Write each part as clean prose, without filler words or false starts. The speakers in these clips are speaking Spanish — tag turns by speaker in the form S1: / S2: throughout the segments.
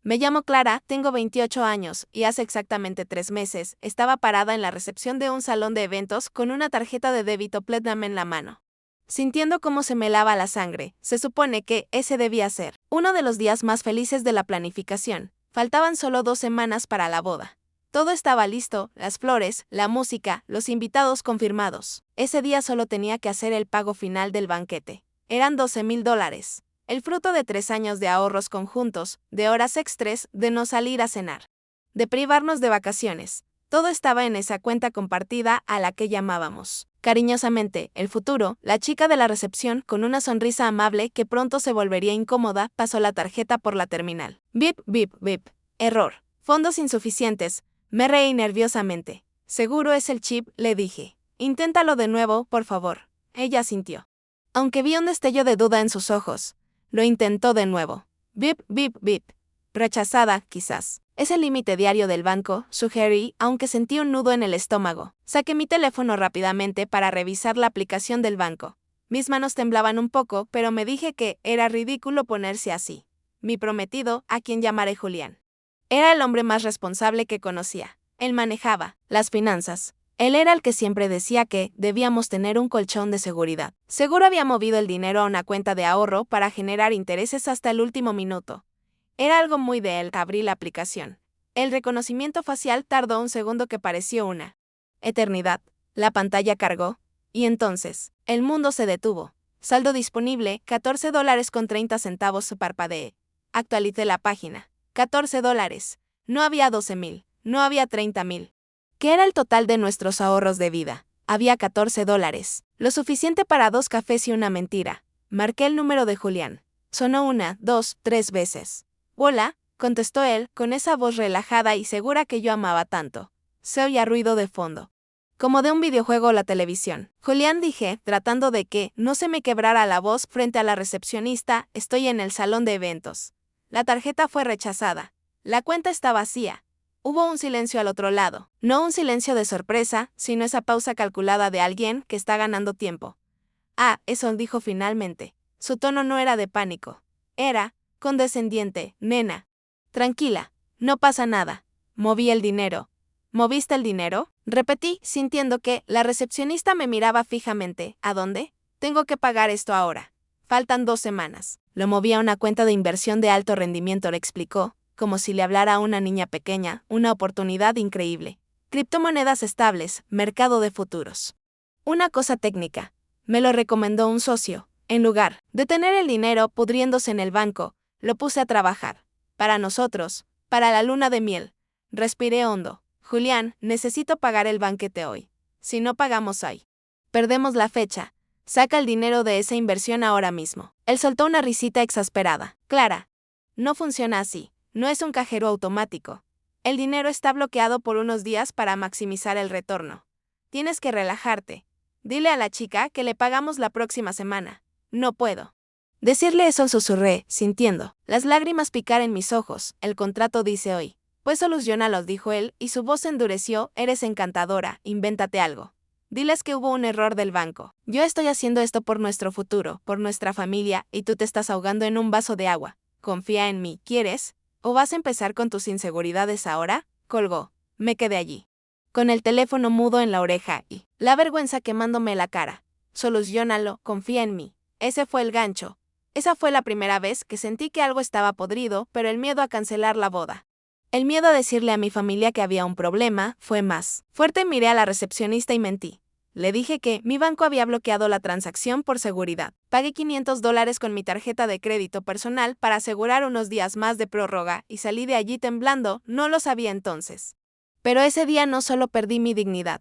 S1: Me llamo Clara, tengo 28 años, y hace exactamente 3 meses estaba parada en la recepción de un salón de eventos con una tarjeta de débito Platinum en la mano. Sintiendo cómo se me lava la sangre, se supone que ese debía ser uno de los días más felices de la planificación. Faltaban solo 2 semanas para la boda. Todo estaba listo, las flores, la música, los invitados confirmados. Ese día solo tenía que hacer el pago final del banquete. Eran $12,000. El fruto de 3 años de ahorros conjuntos, de horas extras, de no salir a cenar, de privarnos de vacaciones. Todo estaba en esa cuenta compartida a la que llamábamos cariñosamente el futuro. La chica de la recepción, con una sonrisa amable que pronto se volvería incómoda, pasó la tarjeta por la terminal. Bip, bip, bip. Error. Fondos insuficientes. Me reí nerviosamente. Seguro es el chip, le dije. Inténtalo de nuevo, por favor. Ella asintió. Aunque vi un destello de duda en sus ojos. Lo intentó de nuevo. Bip, bip, bip. Rechazada, quizás. Es el límite diario del banco, sugerí, aunque sentí un nudo en el estómago. Saqué mi teléfono rápidamente para revisar la aplicación del banco. Mis manos temblaban un poco, pero me dije que era ridículo ponerse así. Mi prometido, a quien llamaré Julián, era el hombre más responsable que conocía. Él manejaba las finanzas. Él era el que siempre decía que debíamos tener un colchón de seguridad. Seguro había movido el dinero a una cuenta de ahorro para generar intereses hasta el último minuto. Era algo muy de él. Abrí la aplicación. El reconocimiento facial tardó un segundo que pareció una eternidad. La pantalla cargó, y entonces, el mundo se detuvo. Saldo disponible, $14.30, parpadeé. Actualicé la página. $14. No había 12,000, no había 30,000. ¿Qué era el total de nuestros ahorros de vida? Había $14. Lo suficiente para 2 cafés y una mentira. Marqué el número de Julián. Sonó 1, 2, 3 veces. Hola, contestó él, con esa voz relajada y segura que yo amaba tanto. Se oía ruido de fondo, como de un videojuego o la televisión. Julián, dije, tratando de que no se me quebrara la voz frente a la recepcionista. Estoy en el salón de eventos. La tarjeta fue rechazada. La cuenta está vacía. Hubo un silencio al otro lado. No un silencio de sorpresa, sino esa pausa calculada de alguien que está ganando tiempo. Ah, eso, dijo finalmente. Su tono no era de pánico. Era condescendiente. Nena. Tranquila. No pasa nada. Moví el dinero. ¿Moviste el dinero? Repetí, sintiendo que la recepcionista me miraba fijamente. ¿A dónde? Tengo que pagar esto ahora. Faltan 2 semanas. Lo moví a una cuenta de inversión de alto rendimiento, le explicó, como si le hablara a una niña pequeña. Una oportunidad increíble. Criptomonedas estables, mercado de futuros. Una cosa técnica. Me lo recomendó un socio. En lugar de tener el dinero pudriéndose en el banco, lo puse a trabajar. Para nosotros, para la luna de miel. Respiré hondo. Julián, necesito pagar el banquete hoy. Si no pagamos hoy, perdemos la fecha. Saca el dinero de esa inversión ahora mismo. Él soltó una risita exasperada. Clara, no funciona así. No es un cajero automático. El dinero está bloqueado por unos días para maximizar el retorno. Tienes que relajarte. Dile a la chica que le pagamos la próxima semana. No puedo decirle eso, susurré, sintiendo las lágrimas picar en mis ojos. El contrato dice hoy. Pues soluciónalo, dijo él, y su voz se endureció. Eres encantadora, invéntate algo. Diles que hubo un error del banco. Yo estoy haciendo esto por nuestro futuro, por nuestra familia, y tú te estás ahogando en un vaso de agua. Confía en mí, ¿quieres? ¿O vas a empezar con tus inseguridades ahora? Colgó. Me quedé allí, con el teléfono mudo en la oreja y la vergüenza quemándome la cara. Soluciónalo, confía en mí. Ese fue el gancho. Esa fue la primera vez que sentí que algo estaba podrido, pero el miedo a cancelar la boda, el miedo a decirle a mi familia que había un problema, fue más fuerte. Miré a la recepcionista y mentí. Le dije que mi banco había bloqueado la transacción por seguridad. Pagué $500 con mi tarjeta de crédito personal para asegurar unos días más de prórroga y salí de allí temblando. No lo sabía entonces. Pero ese día no solo perdí mi dignidad.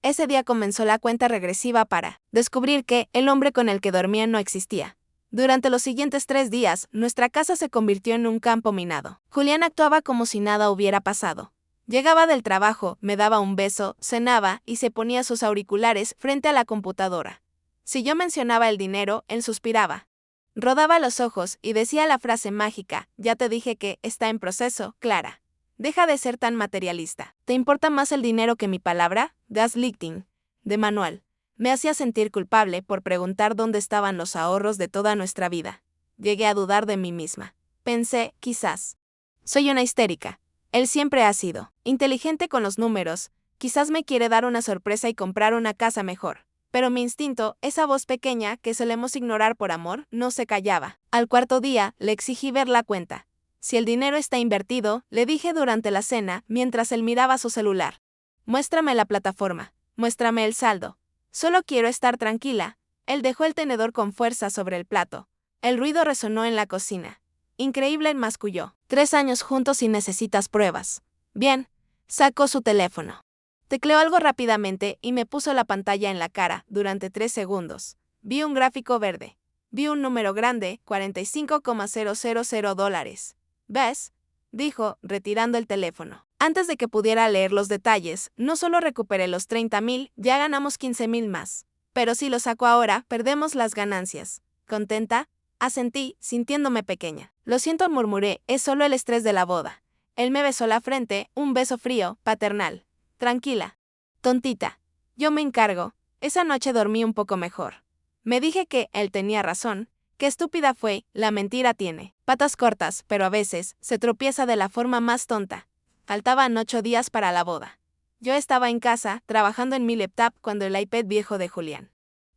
S1: Ese día comenzó la cuenta regresiva para descubrir que el hombre con el que dormía no existía. Durante los siguientes 3 días, nuestra casa se convirtió en un campo minado. Julián actuaba como si nada hubiera pasado. Llegaba del trabajo, me daba un beso, cenaba y se ponía sus auriculares frente a la computadora. Si yo mencionaba el dinero, él suspiraba. Rodaba los ojos y decía la frase mágica: ya te dije que está en proceso, Clara. Deja de ser tan materialista. ¿Te importa más el dinero que mi palabra? Gaslighting. De manual. Me hacía sentir culpable por preguntar dónde estaban los ahorros de toda nuestra vida. Llegué a dudar de mí misma. Pensé, quizás Soy una histérica. Él siempre ha sido inteligente con los números, quizás me quiere dar una sorpresa y comprar una casa mejor. Pero mi instinto, esa voz pequeña que solemos ignorar por amor, no se callaba. Al cuarto día, le exigí ver la cuenta. Si el dinero está invertido, le dije durante la cena, mientras él miraba su celular. Muéstrame la plataforma, muéstrame el saldo. Solo quiero estar tranquila. Él dejó el tenedor con fuerza sobre el plato. El ruido resonó en la cocina. Increíble, masculló. 3 años juntos y necesitas pruebas. Bien. Sacó su teléfono. Tecleó algo rápidamente y me puso la pantalla en la cara durante 3 segundos. Vi un gráfico verde. Vi un número grande, $45,000. ¿Ves? Dijo, retirando el teléfono. Antes de que pudiera leer los detalles, no solo recuperé los 30,000, ya ganamos 15,000 más. Pero si lo saco ahora, perdemos las ganancias. ¿Contenta? Asentí, sintiéndome pequeña. Lo siento, murmuré, es solo el estrés de la boda. Él me besó la frente, un beso frío, paternal. Tranquila. Tontita. Yo me encargo. Esa noche dormí un poco mejor. Me dije que él tenía razón. Qué estúpida fue, la mentira tiene patas cortas, pero a veces se tropieza de la forma más tonta. Faltaban 8 días para la boda. Yo estaba en casa, trabajando en mi laptop cuando el iPad viejo de Julián,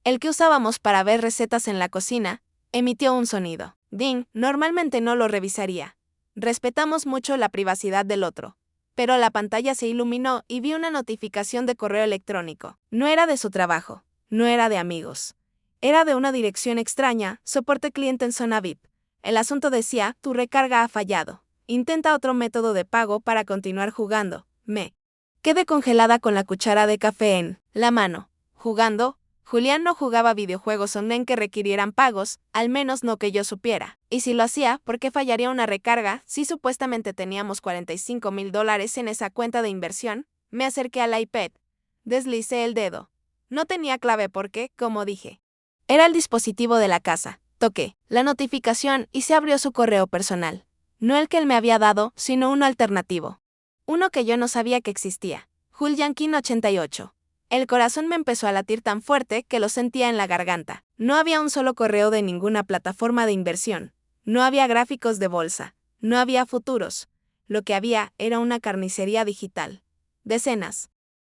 S1: el que usábamos para ver recetas en la cocina, emitió un sonido. Ding, normalmente no lo revisaría. Respetamos mucho la privacidad del otro. Pero la pantalla se iluminó y vi una notificación de correo electrónico. No era de su trabajo, no era de amigos. Era de una dirección extraña, soporte cliente en zona VIP. El asunto decía, tu recarga ha fallado. Intenta otro método de pago para continuar jugando. Me quedé congelada con la cuchara de café en la mano. ¿Jugando? Julián no jugaba videojuegos online que requirieran pagos, al menos no que yo supiera. Y si lo hacía, ¿por qué fallaría una recarga si supuestamente teníamos $45,000 en esa cuenta de inversión? Me acerqué al iPad. Deslicé el dedo. No tenía clave porque, como dije, era el dispositivo de la casa. Toqué la notificación y se abrió su correo personal. No el que él me había dado, sino uno alternativo. Uno que yo no sabía que existía. Juliankin88. El corazón me empezó a latir tan fuerte que lo sentía en la garganta. No había un solo correo de ninguna plataforma de inversión. No había gráficos de bolsa. No había futuros. Lo que había era una carnicería digital. Decenas.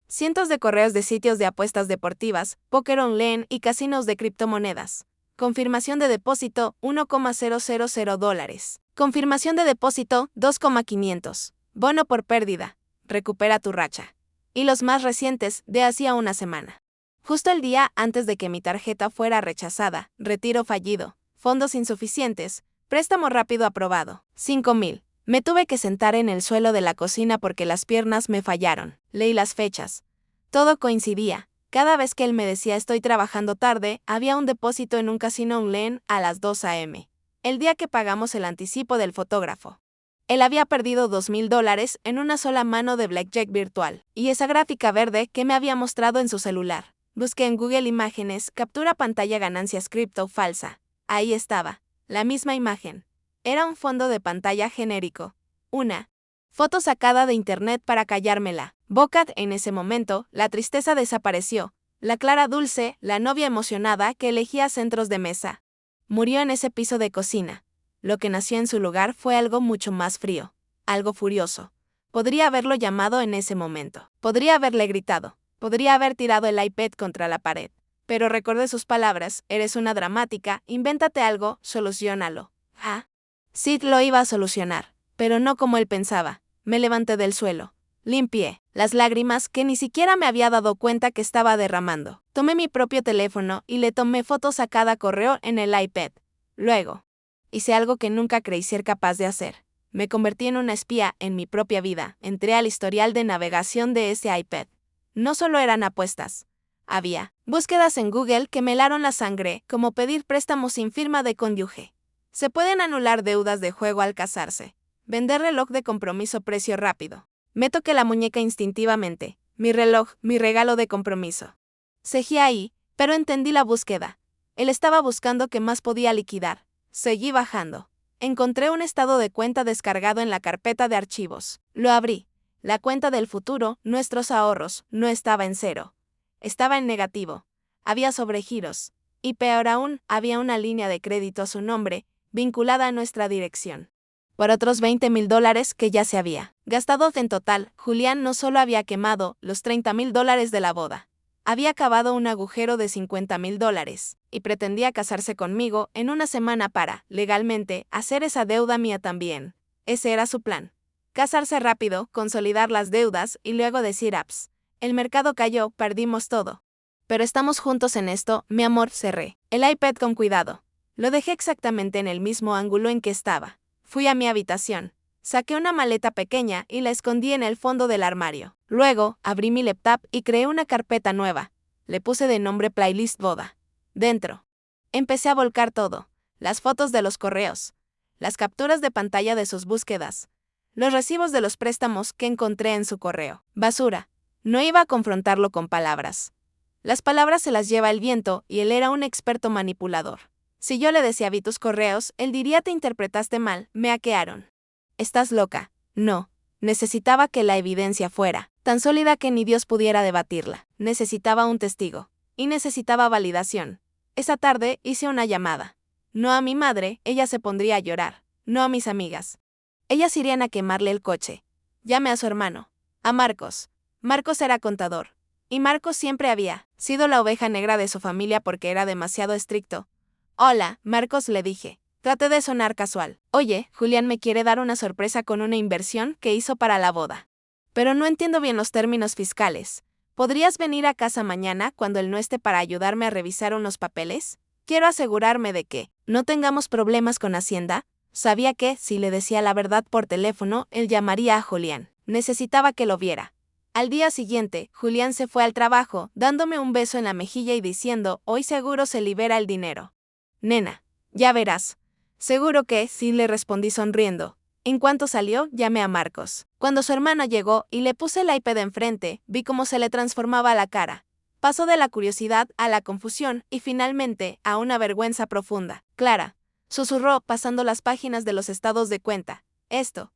S1: Cientos de correos de sitios de apuestas deportivas, póker online y casinos de criptomonedas. Confirmación de depósito, $1,000. Confirmación de depósito, 2,500. Bono por pérdida. Recupera tu racha. Y los más recientes, de hacía una semana. Justo el día antes de que mi tarjeta fuera rechazada, retiro fallido, fondos insuficientes, préstamo rápido aprobado, 5,000. Me tuve que sentar en el suelo de la cocina porque las piernas me fallaron. Leí las fechas. Todo coincidía. Cada vez que él me decía estoy trabajando tarde, había un depósito en un casino online a las 2 a.m. El día que pagamos el anticipo del fotógrafo. Él había perdido $2,000 en una sola mano de blackjack virtual, y esa gráfica verde que me había mostrado en su celular. Busqué en Google Imágenes, captura pantalla ganancias cripto falsa. Ahí estaba, la misma imagen. Era un fondo de pantalla genérico. Una foto sacada de internet para callármela. Bocat, en ese momento, la tristeza desapareció. La Clara dulce, la novia emocionada que elegía centros de mesa. Murió en ese piso de cocina. Lo que nació en su lugar fue algo mucho más frío, algo furioso. Podría haberlo llamado en ese momento. Podría haberle gritado. Podría haber tirado el iPad contra la pared. Pero recordé sus palabras, eres una dramática, invéntate algo, soluciónalo. Ah. Sid lo iba a solucionar, pero no como él pensaba. Me levanté del suelo. Limpié las lágrimas que ni siquiera me había dado cuenta que estaba derramando. Tomé mi propio teléfono y le tomé fotos a cada correo en el iPad. Luego, hice algo que nunca creí ser capaz de hacer. Me convertí en una espía en mi propia vida. Entré al historial de navegación de ese iPad. No solo eran apuestas. Había búsquedas en Google que me helaron la sangre, como pedir préstamos sin firma de cónyuge. Se pueden anular deudas de juego al casarse. Vender reloj de compromiso precio rápido. Me toqué la muñeca instintivamente. Mi reloj, mi regalo de compromiso. Seguí ahí, pero entendí la búsqueda. Él estaba buscando qué más podía liquidar. Seguí bajando. Encontré un estado de cuenta descargado en la carpeta de archivos. Lo abrí. La cuenta del futuro, nuestros ahorros, no estaba en cero. Estaba en negativo. Había sobregiros. Y peor aún, había una línea de crédito a su nombre, vinculada a nuestra dirección. por otros $20,000 que ya se había gastado. En total, Julián no solo había quemado los $30,000 de la boda, había cavado un agujero de $50,000 y pretendía casarse conmigo en una semana para, legalmente, hacer esa deuda mía también. Ese era su plan. Casarse rápido, consolidar las deudas y luego decir aps. El mercado cayó, perdimos todo. Pero estamos juntos en esto, mi amor. Cerré el iPad con cuidado. Lo dejé exactamente en el mismo ángulo en que estaba. Fui a mi habitación. Saqué una maleta pequeña y la escondí en el fondo del armario. Luego, abrí mi laptop y creé una carpeta nueva. Le puse de nombre Playlist Boda. Dentro. Empecé a volcar todo. Las fotos de los correos. Las capturas de pantalla de sus búsquedas. Los recibos de los préstamos que encontré en su correo. Basura. No iba a confrontarlo con palabras. Las palabras se las lleva el viento y él era un experto manipulador. Si yo le decía vi tus correos, él diría te interpretaste mal, me hackearon. ¿Estás loca? No. Necesitaba que la evidencia fuera tan sólida que ni Dios pudiera debatirla. Necesitaba un testigo. Y necesitaba validación. Esa tarde hice una llamada. No a mi madre, ella se pondría a llorar. No a mis amigas. Ellas irían a quemarle el coche. Llamé a su hermano. A Marcos. Marcos era contador. Y Marcos siempre había sido la oveja negra de su familia porque era demasiado estricto. Hola, Marcos, le dije. Traté de sonar casual. Oye, Julián me quiere dar una sorpresa con una inversión que hizo para la boda. Pero no entiendo bien los términos fiscales. ¿Podrías venir a casa mañana cuando él no esté para ayudarme a revisar unos papeles? Quiero asegurarme de que no tengamos problemas con Hacienda. Sabía que, si le decía la verdad por teléfono, él llamaría a Julián. Necesitaba que lo viera. Al día siguiente, Julián se fue al trabajo, dándome un beso en la mejilla y diciendo, hoy seguro se libera el dinero. Nena, ya verás. Seguro que, sí, le respondí sonriendo. En cuanto salió, llamé a Marcos. Cuando su hermana llegó y le puse el iPad enfrente, vi cómo se le transformaba la cara. Pasó de la curiosidad a la confusión y finalmente a una vergüenza profunda. Clara, susurró pasando las páginas de los estados de cuenta. Esto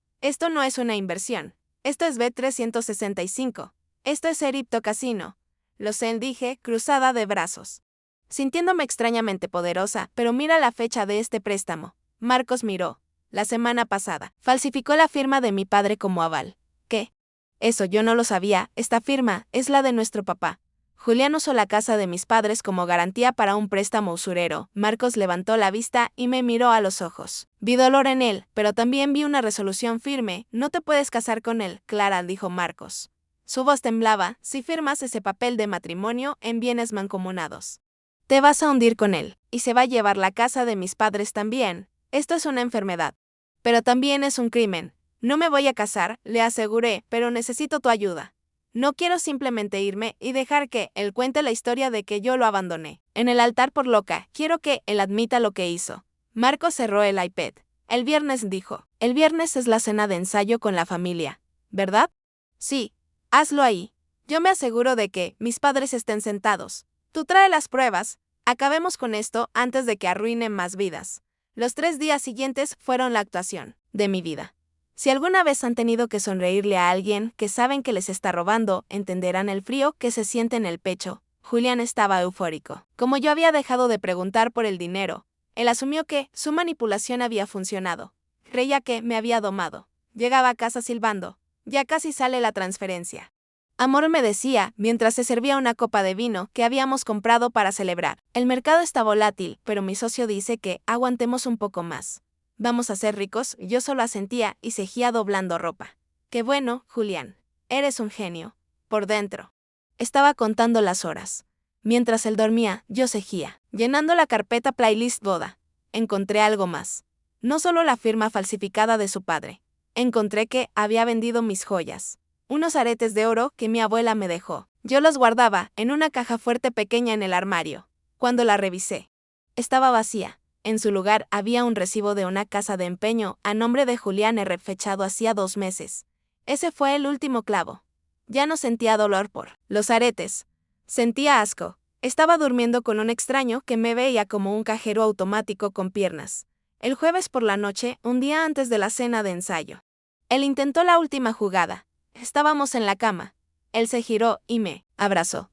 S1: no es una inversión. Esto es B365. Esto es Eripto Casino. Lo sé, dije, cruzada de brazos. Sintiéndome extrañamente poderosa, pero mira la fecha de este préstamo. Marcos miró. La semana pasada. Falsificó la firma de mi padre como aval. ¿Qué? Eso yo no lo sabía, esta firma es la de nuestro papá. Julián usó la casa de mis padres como garantía para un préstamo usurero. Marcos levantó la vista y me miró a los ojos. Vi dolor en él, pero también vi una resolución firme. No te puedes casar con él, Clara, dijo Marcos. Su voz temblaba. Si firmas ese papel de matrimonio en bienes mancomunados, te vas a hundir con él, y se va a llevar la casa de mis padres también. Esto es una enfermedad. Pero también es un crimen. No me voy a casar, le aseguré, pero necesito tu ayuda. No quiero simplemente irme y dejar que él cuente la historia de que yo lo abandoné. En el altar por loca, quiero que él admita lo que hizo. Marcos cerró el iPad. El viernes dijo. El viernes es la cena de ensayo con la familia, ¿verdad? Sí. Hazlo ahí. Yo me aseguro de que mis padres estén sentados. Tú trae las pruebas. Acabemos con esto antes de que arruinen más vidas. Los 3 días siguientes fueron la actuación de mi vida. Si alguna vez han tenido que sonreírle a alguien que saben que les está robando, entenderán el frío que se siente en el pecho. Julián estaba eufórico. Como yo había dejado de preguntar por el dinero, él asumió que su manipulación había funcionado. Creía que me había domado. Llegaba a casa silbando. Ya casi sale la transferencia. Amor, me decía, mientras se servía una copa de vino que habíamos comprado para celebrar. El mercado está volátil, pero mi socio dice que aguantemos un poco más. Vamos a ser ricos. Yo solo asentía y seguía doblando ropa. Qué bueno, Julián. Eres un genio. Por dentro. Estaba contando las horas. Mientras él dormía, yo seguía, llenando la carpeta Playlist Boda. Encontré algo más. No solo la firma falsificada de su padre. Encontré que había vendido mis joyas. Unos aretes de oro que mi abuela me dejó. Yo los guardaba en una caja fuerte pequeña en el armario. Cuando la revisé, estaba vacía. En su lugar había un recibo de una casa de empeño a nombre de Julián R. fechado hacía 2 meses. Ese fue el último clavo. Ya no sentía dolor por los aretes. Sentía asco. Estaba durmiendo con un extraño que me veía como un cajero automático con piernas. El jueves por la noche, un día antes de la cena de ensayo. Él intentó la última jugada. Estábamos en la cama. Él se giró y me abrazó.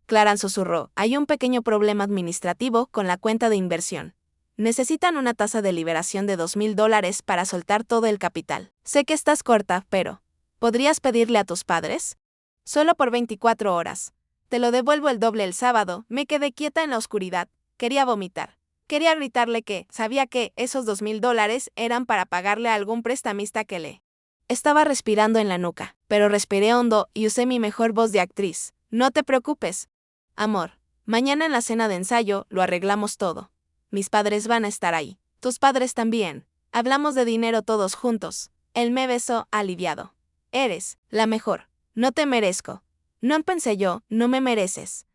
S1: Clara susurró, hay un pequeño problema administrativo con la cuenta de inversión. Necesitan una tasa de liberación de $2,000 para soltar todo el capital. Sé que estás corta, pero ¿podrías pedirle a tus padres? Solo por 24 horas. Te lo devuelvo el doble el sábado. Me quedé quieta en la oscuridad. Quería vomitar. Quería gritarle que sabía que esos $2,000 eran para pagarle a algún prestamista que le estaba respirando en la nuca, pero respiré hondo y usé mi mejor voz de actriz. No te preocupes, amor. Mañana en la cena de ensayo lo arreglamos todo. Mis padres van a estar ahí. Tus padres también. Hablamos de dinero todos juntos. Él me besó aliviado. Eres la mejor. No te merezco. No pensé yo, no me mereces.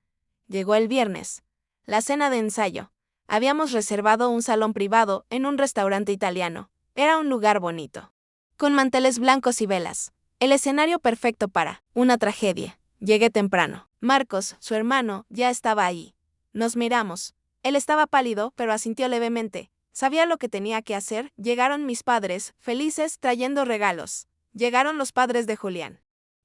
S1: Llegó el viernes. La cena de ensayo. Habíamos reservado un salón privado en un restaurante italiano. Era un lugar bonito, con manteles blancos y velas. El escenario perfecto para una tragedia. Llegué temprano. Marcos, su hermano, ya estaba ahí. Nos miramos. Él estaba pálido, pero asintió levemente. Sabía lo que tenía que hacer. Llegaron mis padres, felices, trayendo regalos. Llegaron los padres de Julián,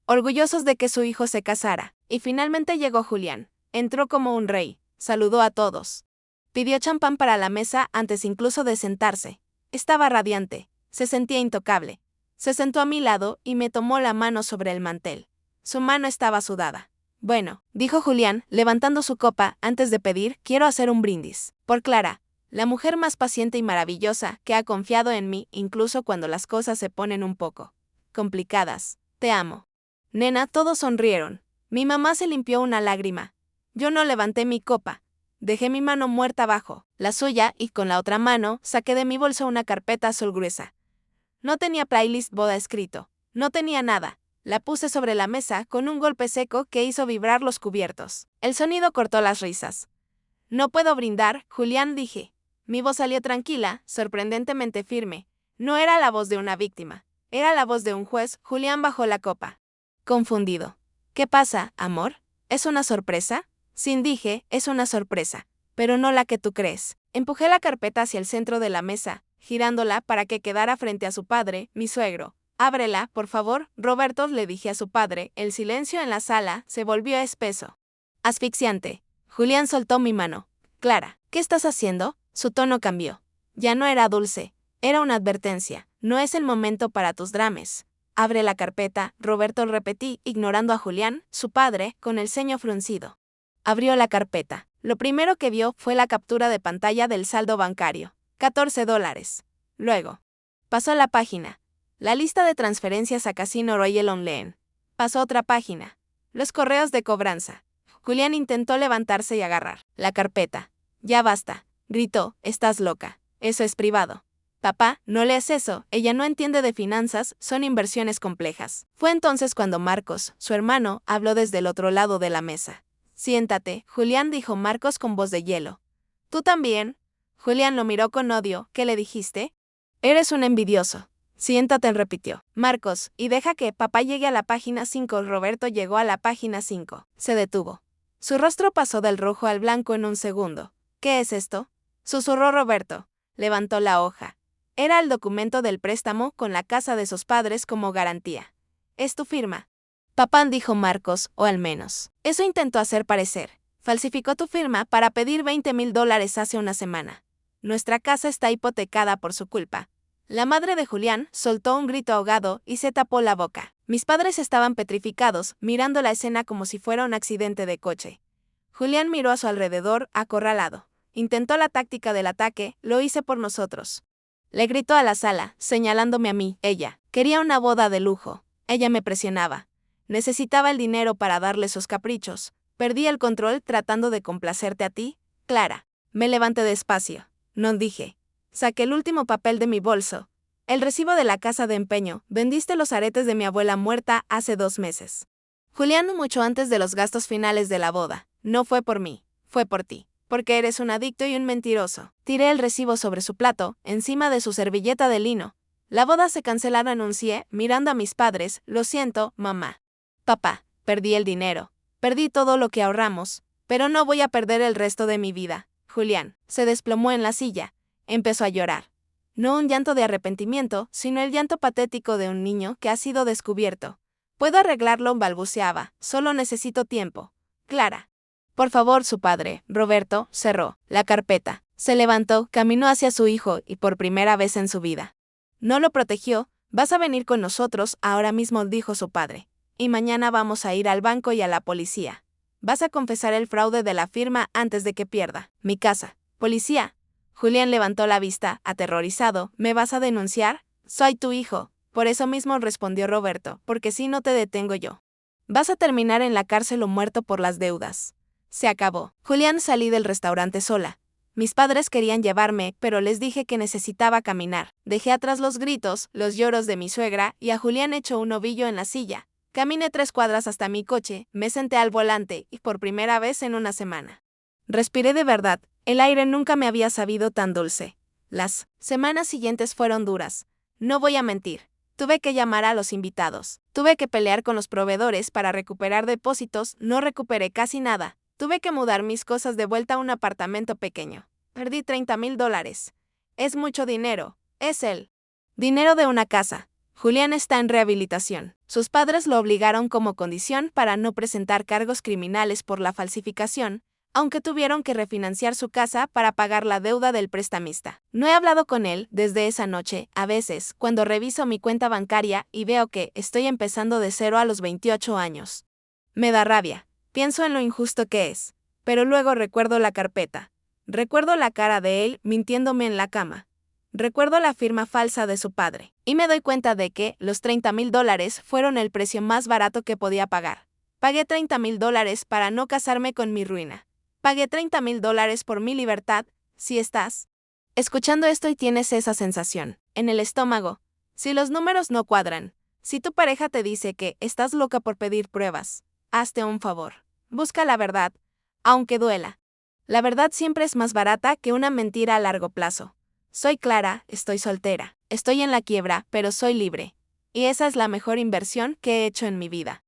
S1: orgullosos de que su hijo se casara. Y finalmente llegó Julián. Entró como un rey. Saludó a todos. Pidió champán para la mesa antes incluso de sentarse. Estaba radiante. Se sentía intocable. Se sentó a mi lado y me tomó la mano sobre el mantel. Su mano estaba sudada. Bueno, dijo Julián, levantando su copa antes de pedir, quiero hacer un brindis. Por Clara, la mujer más paciente y maravillosa que ha confiado en mí incluso cuando las cosas se ponen un poco complicadas. Te amo. Nena, todos sonrieron. Mi mamá se limpió una lágrima. Yo no levanté mi copa. Dejé mi mano muerta abajo, la suya, y con la otra mano saqué de mi bolso una carpeta azul gruesa. No tenía playlist boda escrito. No tenía nada. La puse sobre la mesa con un golpe seco que hizo vibrar los cubiertos. El sonido cortó las risas. No puedo brindar, Julián, dije. Mi voz salió tranquila, sorprendentemente firme. No era la voz de una víctima. Era la voz de un juez. Julián bajó la copa, confundido. ¿Qué pasa, amor? ¿Es una sorpresa? Sí, dije, es una sorpresa, pero no la que tú crees. Empujé la carpeta hacia el centro de la mesa, girándola para que quedara frente a su padre, mi suegro. Ábrela, por favor, Roberto, le dije a su padre. El silencio en la sala se volvió espeso, asfixiante. Julián soltó mi mano. Clara, ¿qué estás haciendo? Su tono cambió. Ya no era dulce, era una advertencia. No es el momento para tus dramas. Abre la carpeta, Roberto, repetí, ignorando a Julián, su padre, con el ceño fruncido. Abrió la carpeta. Lo primero que vio fue la captura de pantalla del saldo bancario. $14. Luego, pasó la página. La lista de transferencias a Casino Royal Online. Pasó otra página. Los correos de cobranza. Julián intentó levantarse y agarrar la carpeta. Ya basta, gritó, estás loca. Eso es privado. Papá, no lees eso, ella no entiende de finanzas, son inversiones complejas. Fue entonces cuando Marcos, su hermano, habló desde el otro lado de la mesa. Siéntate, Julián, dijo Marcos con voz de hielo. ¿Tú también? Julián lo miró con odio. ¿Qué le dijiste? Eres un envidioso. Siéntate, repitió Marcos, y deja que papá llegue a la página 5. Roberto llegó a la página 5. Se detuvo. Su rostro pasó del rojo al blanco en un segundo. ¿Qué es esto? Susurró Roberto. Levantó la hoja. Era el documento del préstamo con la casa de sus padres como garantía. Es tu firma. Papá, dijo Marcos, o al menos eso intentó hacer parecer. Falsificó tu firma para pedir $20,000 hace una semana. Nuestra casa está hipotecada por su culpa. La madre de Julián soltó un grito ahogado y se tapó la boca. Mis padres estaban petrificados, mirando la escena como si fuera un accidente de coche. Julián miró a su alrededor, acorralado. Intentó la táctica del ataque, lo hice por nosotros. Le gritó a la sala, señalándome a mí. Ella quería una boda de lujo. Ella me presionaba. Necesitaba el dinero para darle sus caprichos. Perdí el control tratando de complacerte a ti, Clara. Me levanté despacio. No dije. Saqué el último papel de mi bolso. El recibo de la casa de empeño. Vendiste los aretes de mi abuela muerta hace 2 meses. Julián, mucho antes de los gastos finales de la boda. No fue por mí, fue por ti. Porque eres un adicto y un mentiroso. Tiré el recibo sobre su plato, encima de su servilleta de lino. La boda se cancelará, anuncié, mirando a mis padres. Lo siento, mamá. Papá, perdí el dinero. Perdí todo lo que ahorramos, pero no voy a perder el resto de mi vida. Julián se desplomó en la silla. Empezó a llorar. No un llanto de arrepentimiento, sino el llanto patético de un niño que ha sido descubierto. Puedo arreglarlo, balbuceaba. Solo necesito tiempo. Clara. Por favor, su padre, Roberto, cerró la carpeta. Se levantó, caminó hacia su hijo y por primera vez en su vida. No lo protegió. Vas a venir con nosotros ahora mismo, dijo su padre. Y mañana vamos a ir al banco y a la policía. Vas a confesar el fraude de la firma antes de que pierda mi casa. Policía. Julián levantó la vista, aterrorizado. ¿Me vas a denunciar? Soy tu hijo. Por eso mismo respondió Roberto, porque si no te detengo yo. Vas a terminar en la cárcel o muerto por las deudas. Se acabó. Julián, salí del restaurante sola. Mis padres querían llevarme, pero les dije que necesitaba caminar. Dejé atrás los gritos, los lloros de mi suegra, y a Julián hecho un ovillo en la silla. Caminé 3 cuadras hasta mi coche, me senté al volante, y por primera vez en una semana. Respiré de verdad, el aire nunca me había sabido tan dulce. Las semanas siguientes fueron duras. No voy a mentir. Tuve que llamar a los invitados. Tuve que pelear con los proveedores para recuperar depósitos, no recuperé casi nada. Tuve que mudar mis cosas de vuelta a un apartamento pequeño. Perdí $30,000. Es mucho dinero. Es el dinero de una casa. Julián está en rehabilitación. Sus padres lo obligaron como condición para no presentar cargos criminales por la falsificación, aunque tuvieron que refinanciar su casa para pagar la deuda del prestamista. No he hablado con él desde esa noche. A veces, cuando reviso mi cuenta bancaria y veo que estoy empezando de cero a los 28 años. Me da rabia. Pienso en lo injusto que es. Pero luego recuerdo la carpeta. Recuerdo la cara de él mintiéndome en la cama. Recuerdo la firma falsa de su padre. Y me doy cuenta de que los $30,000 fueron el precio más barato que podía pagar. Pagué $30,000 para no casarme con mi ruina. Pagué $30,000 por mi libertad. Si estás escuchando esto y tienes esa sensación en el estómago, si los números no cuadran, si tu pareja te dice que estás loca por pedir pruebas, hazte un favor. Busca la verdad, aunque duela. La verdad siempre es más barata que una mentira a largo plazo. Soy Clara, estoy soltera, estoy en la quiebra, pero soy libre. Y esa es la mejor inversión que he hecho en mi vida.